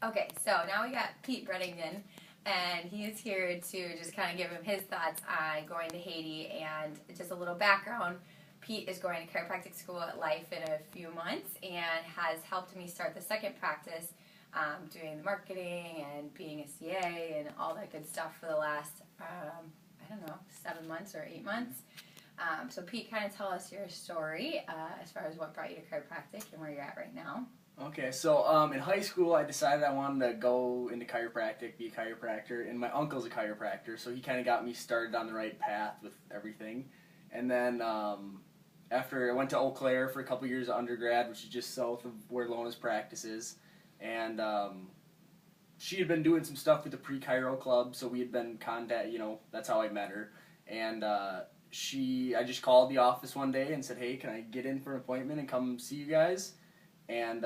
Okay, so now we got Pete Bredington, and he is here to just kind of give him his thoughts on going to Haiti and just a little background. Pete is going to chiropractic school at Life in a few months and has helped me start the second practice, doing the marketing and being a CA and all that good stuff for the last, I don't know, 7 months or 8 months. So Pete, kind of tell us your story as far as what brought you to chiropractic and where you're at right now. Okay, so in high school I decided I wanted to go into chiropractic, be a chiropractor, and my uncle's a chiropractor, so he kind of got me started on the right path with everything. And then after I went to Eau Claire for a couple years of undergrad, which is just south of where Lona's practice is, and she had been doing some stuff with the pre-chiro club, so we had been contact, that's how I met her. And I just called the office one day and said, hey, can I get in for an appointment and come see you guys? And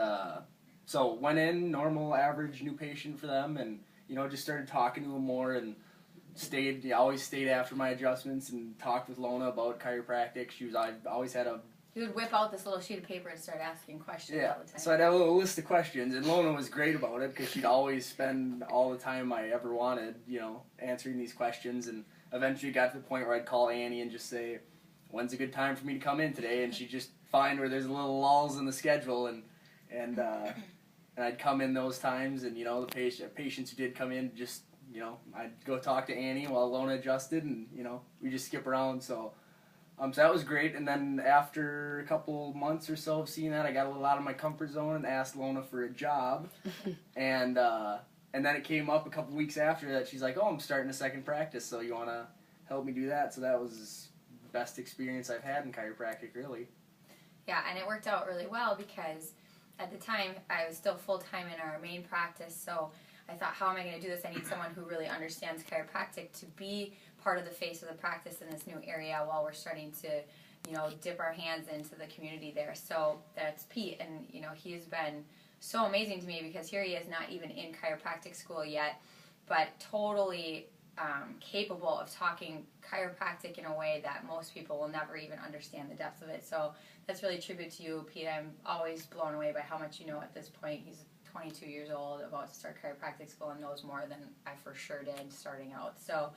so went in, normal, average new patient for them, and just started talking to them more, and always stayed after my adjustments and talked with Lona about chiropractic. I always had a... You would whip out this little sheet of paper and start asking questions all the time. So I'd have a little list of questions, and Lona was great about it because she'd always spend all the time I ever wanted, answering these questions, and eventually got to the point where I'd call Annie and just say, when's a good time for me to come in today? And she'd just find where there's little lulls in the schedule, and I'd come in those times, and the patients who did come in, just I'd go talk to Annie while Lona adjusted, and we just skip around. So that was great. And then after a couple months or so of seeing that, I got a little out of my comfort zone and asked Lona for a job, and then it came up a couple weeks after that. She's like, "Oh, I'm starting a second practice, so you want to help me do that?" So that was the best experience I've had in chiropractic, really. Yeah, and it worked out really well because at the time, I was still full-time in our main practice, so I thought, how am I going to do this? I need someone who really understands chiropractic to be part of the face of the practice in this new area while we're starting to, dip our hands into the community there. So that's Pete, and, he's been so amazing to me because here he is not even in chiropractic school yet, but totally capable of talking chiropractic in a way that most people will never even understand the depth of it. So that's really a tribute to you, Pete. I'm always blown away by how much you know at this point. He's 22 years old, about to start chiropractic school, and knows more than I for sure did starting out. So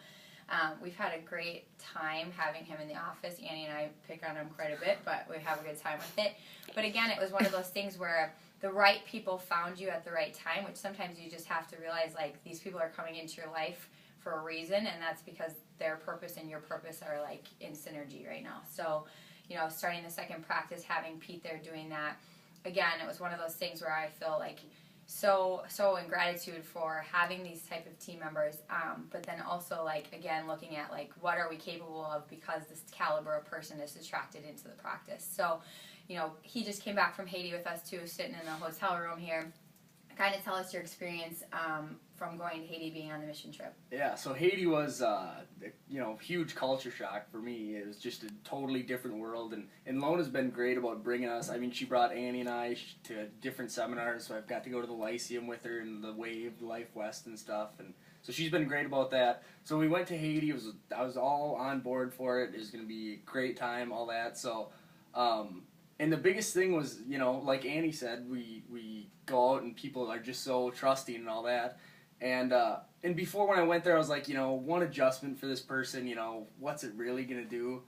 we've had a great time having him in the office. Annie and I pick on him quite a bit, but we have a good time with it. But again, it was one of those things where the right people found you at the right time, which sometimes you just have to realize, like, these people are coming into your life for a reason, and that's because their purpose and your purpose are, like, in synergy right now. So, starting the second practice, having Pete there doing that, again, it was one of those things where I feel like so in gratitude for having these type of team members, but then also, like, again, looking at, like, what are we capable of because this caliber of person is attracted into the practice. So, he just came back from Haiti with us too, sitting in the hotel room here. Kind of tell us your experience from going to Haiti, being on the mission trip. Yeah, so Haiti was, huge culture shock for me. It was just a totally different world, and Lona's been great about bringing us. I mean, she brought Annie and I to different seminars, so I've got to go to the Lyceum with her and the Wave, Life West and stuff, and so she's been great about that. So we went to Haiti. I was all on board for it. It was going to be a great time, all that. So, and the biggest thing was, like Annie said, we go out and people are just so trusting and all that. And before, when I went there, I was like, one adjustment for this person, what's it really going to do?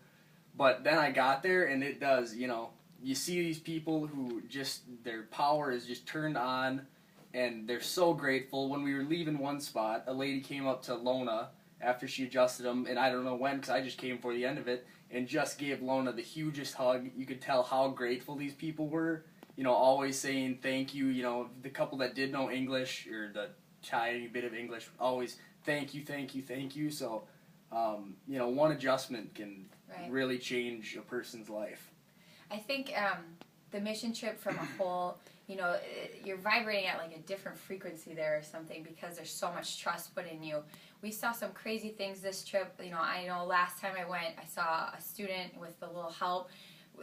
But then I got there, and it does, you see these people who just, their power is just turned on, and they're so grateful. When we were leaving one spot, a lady came up to Lona after she adjusted them, and I don't know when, because I just came for the end of it, and just gave Lona the hugest hug. You could tell how grateful these people were, always saying thank you. The couple that did know English, or the tiny bit of English, always thank you, thank you, thank you. So, one adjustment can really change a person's life. I think the mission trip from a whole, you're vibrating at like a different frequency there or something because there's so much trust put in you. We saw some crazy things this trip. I know last time I went, I saw a student with a little help.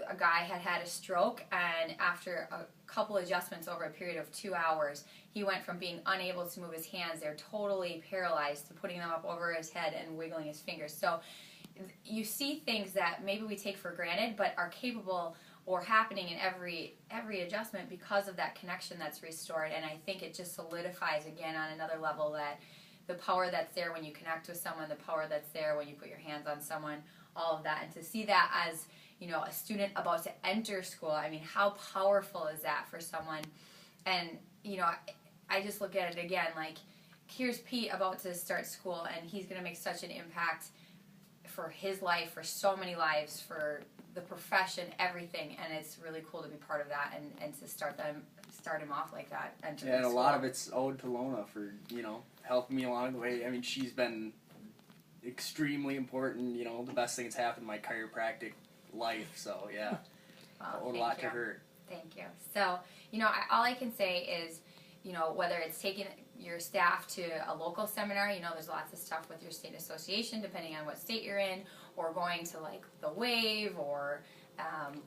A guy had a stroke, and after a couple adjustments over a period of 2 hours, he went from being unable to move his hands, they're totally paralyzed, to putting them up over his head and wiggling his fingers. So you see things that maybe we take for granted but are capable or happening in every adjustment because of that connection that's restored. And I think it just solidifies again on another level that the power that's there when you connect with someone, the power that's there when you put your hands on someone, all of that. And to see that as, you know, a student about to enter school, I mean, how powerful is that for someone? And, you know, I just look at it again, like, here's Pete about to start school, and he's going to make such an impact for his life, for so many lives, for the profession, everything, and it's really cool to be part of that and to start him off like that. And a lot of it's owed to Lona for, you know, helping me along the way. I mean, she's been extremely important, you know, the best thing that's happened in my chiropractic life, so yeah. Well, owed a lot to her. Thank you. So, you know, all I can say is, you know, whether it's taking your staff to a local seminar, you know, there's lots of stuff with your state association, depending on what state you're in, or going to, like, the WAVE, or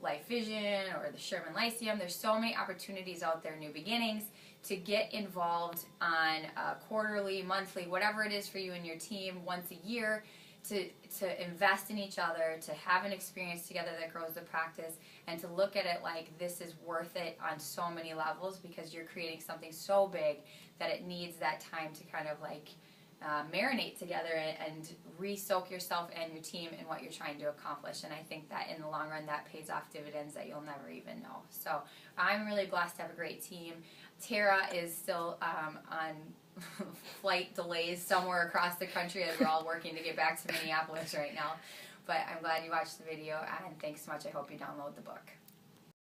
Life Vision, or the Sherman Lyceum. There's so many opportunities out there, New Beginnings, to get involved on quarterly, monthly, whatever it is for you and your team, once a year, to invest in each other, to have an experience together that grows the practice, and to look at it like this is worth it on so many levels, because you're creating something so big that it needs that time to kind of like marinate together and re-soak yourself and your team in what you're trying to accomplish. And I think that in the long run that pays off dividends that you'll never even know. So I'm really blessed to have a great team. Tara is still on flight delays somewhere across the country as we're all working to get back to Minneapolis right now. But I'm glad you watched the video, and thanks so much. I hope you download the book.